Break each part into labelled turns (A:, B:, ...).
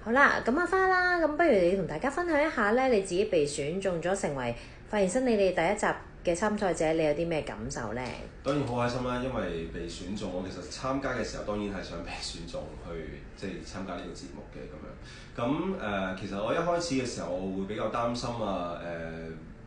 A: 好啦，咁阿花啦，咁不如你同大家分享一下咧，你自己被選中咗成為發現新你哋第一集嘅參賽者，你有啲咩感受咧？
B: 當然好開心啦，因為被選中，我其實參加嘅時候當然係想被選中去即係參加呢個節目嘅咁樣。咁其實我一開始嘅時候，我會比較擔心啊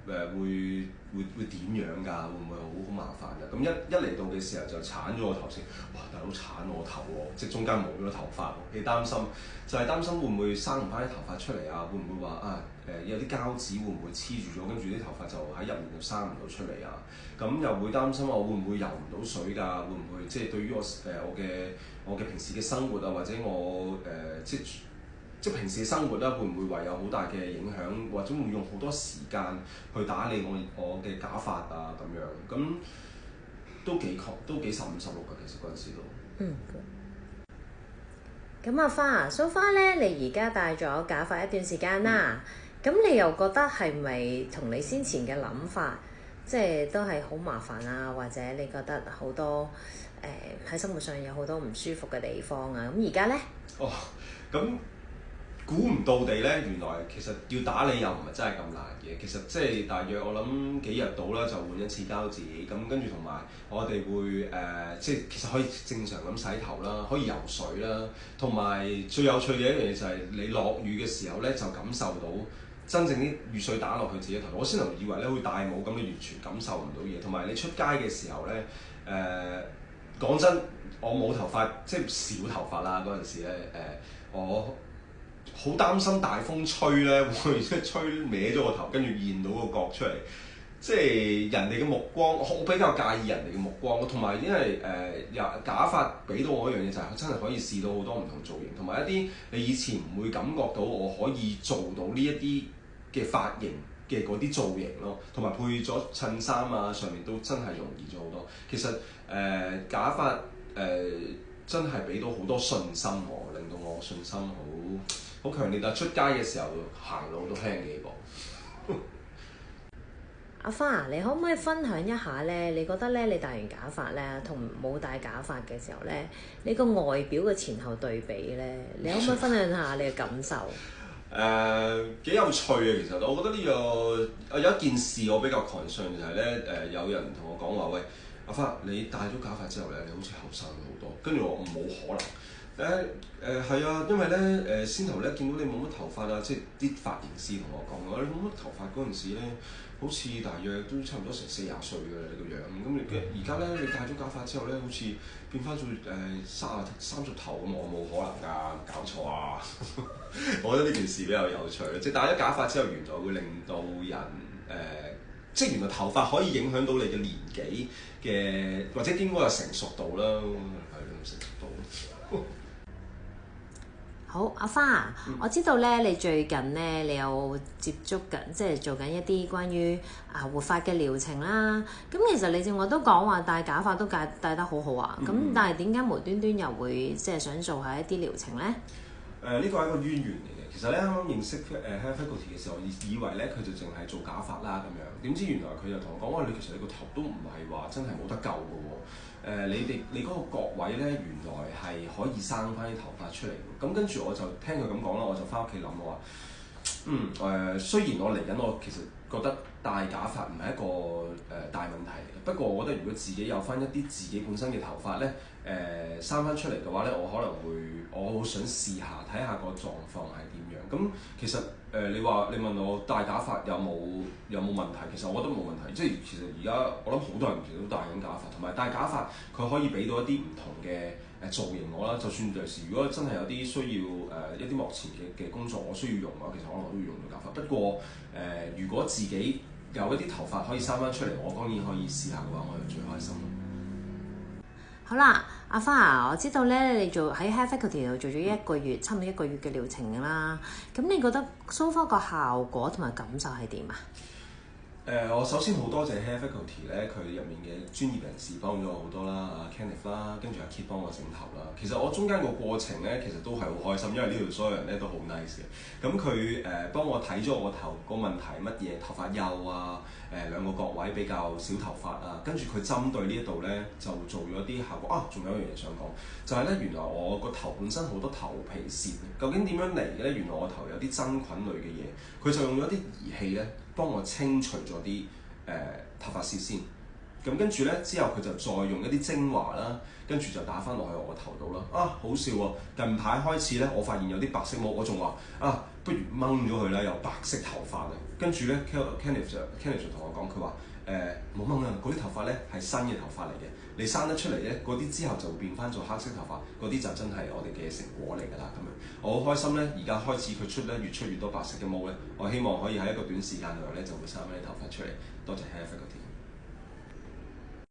B: 會點樣㗎？會唔會好麻煩㗎？咁一嚟到嘅時候就剷咗我頭先，哇！大佬剷我頭喎，即係中間冇咗頭髮喎，幾擔心。就係擔心會唔會生唔翻啲頭髮出嚟啊？會唔會話有啲膠紙會唔會黐住咗，跟住啲頭髮就喺入面就生唔到出嚟啊？咁又會擔心我會唔會游唔到水㗎？會唔會即係對於我嘅平時嘅生活啊，或者我即係平時嘅生活咧，會唔會話有好大嘅影響，或者會用好多時間去打理我嘅假髮啊咁樣？咁都幾15、16㗎，其實嗰陣時都。
A: 咁阿花，so far 咧，你而家戴咗假髮一段時間啦，咁你又覺得係咪同你先前嘅諗法，即係都係好麻煩啊？或者你覺得好多喺生活上有好多唔舒服嘅地方啊？咁而家咧？
B: 哦，咁估唔到地咧，原來其實要打理又唔係真係咁難嘅。其實即係大約我諗幾日到啦，就換一次膠紙。咁跟住同埋我哋會即係其實可以正常咁洗頭啦，可以游水啦。同埋最有趣嘅一樣嘢就係你落雨嘅時候咧，就感受到真正啲雨水打落去自己頭。我先頭以為咧會戴帽咁，你完全感受唔到嘢。同埋你出街嘅時候咧，講真，我冇頭髮，即係少頭髮啦嗰陣時咧，我好擔心大風吹咧，會即係吹歪咗個頭，跟住現到個角出嚟。即係人哋嘅目光，我比較介意人哋嘅目光。同埋因為假髮俾到我一樣嘢就係真係可以試到好多唔同造型，同埋一啲你以前唔會感覺到我可以做到呢一啲嘅髮型嘅嗰啲造型咯。同埋配咗襯衫啊，上面都真係容易咗好多。其實假髮真係俾到好多信心我，令到我信心好強烈。但出街嘅時候行路都輕幾步。
A: 阿花，你可唔可以分享一下咧？你覺得咧，你戴完假髮咧，同冇戴假髮嘅時候咧，你個外表嘅前後對比咧，你可唔可以分享下你嘅感受？
B: 幾有趣啊！其實我覺得呢個有一件事我比較 concern 就係咧有人同我講話，喂，阿花，你戴咗假髮之後咧，你好似後生咗好多。跟住我冇可能。係啊，因為咧先頭咧見到你冇乜頭髮啊，即係啲髮型師同我講話，你冇乜頭髮嗰陣時咧，好似大約都差唔多成40歲嘅你個樣。咁你而家咧你戴咗假髮之後咧，好似變翻做30頭咁，我冇可能㗎，搞錯啊！我覺得呢件事比較有趣，即係戴咗假髮之後，原來會令到人即係原來頭髮可以影響到你嘅年紀嘅，或者應該係成熟度啦，係成熟度。
A: 好，阿花，我知道咧，你最近咧，你有接觸緊，即係做緊一啲關於活髮嘅療程啦。咁其實你正話都講話戴假髮都戴得好好啊。咁但係點解無端端又會即係想做下一啲療程咧？
B: 呢個係一個淵源嚟嘅。其實咧啱啱認識Hair Faculty 嘅時候，我以為咧佢就淨係做假髮啦咁樣。點知原來佢就同我講話，你其實你個頭都唔係話真係冇得救嘅喎。你嗰個角位咧，原來係可以生翻啲頭髮出嚟嘅。咁跟住我就聽佢咁講啦，我就翻屋企諗我話，雖然我嚟緊，我其實覺得戴假髮唔係一個大問題嚟嘅。不過我覺得如果自己有翻一啲自己本身嘅頭髮咧，生翻出嚟嘅話咧，我好想試下睇下個狀況係點樣。咁其實你問我戴假髮有冇問題？其實我覺得冇問題。即係其實而家我諗好多人其實都戴緊假髮，同埋戴假髮佢可以俾到一啲唔同嘅造型我啦。就算有時如果真係有啲需要一啲幕前嘅工作我需要用嘅話，其實可能我都要用到假髮。不過如果自己有一啲頭髮可以生翻出嚟，我當然可以試下嘅話，我就最開心咯。
A: 好啦，阿花啊，我知道咧，你喺 Hair Faculty 度做咗1個月，差唔多1個月嘅療程啦。咁你覺得 so far 個效果同埋感受係點啊？
B: 我首先好多謝 Hair Faculty 咧，佢入面嘅專業人士幫咗我好多啦，阿 Kenneth 啦，跟住阿 Kit 幫我整頭啦。其實我中間個過程咧，其實都係好開心，因為呢度所有人咧都好 nice 嘅。咁佢幫我睇咗我頭個問題乜嘢，頭髮幼啊，兩個角位比較少頭髮啊，跟住佢針對呢一度咧就做咗啲效果啊。仲有一樣嘢想講，就係咧原來我個頭本身好多頭皮屑，究竟點樣嚟嘅咧？原來我頭有啲真菌類嘅嘢，佢就用咗啲儀器咧。幫我清除咗啲頭髮屑先，咁跟住咧之後佢就再用一啲精華啦，跟住就打翻落去我個頭度啦。啊，好笑喎！近排開始咧，我發現有啲白色毛，我仲話啊，不如掹咗佢啦，有白色頭髮啊。跟住咧 Kenneth 就同我講，佢話冇掹啊，嗰啲頭髮咧係新嘅頭髮嚟嘅，你生得出嚟咧，嗰啲之後就會變翻做黑色頭髮，嗰啲就真係我哋嘅成果嚟㗎啦咁樣。我好開心咧，而家開始佢越出越多白色嘅毛咧，我希望可以喺一個短時間內咧就會生翻啲頭髮出嚟。多謝 Hair Faculty。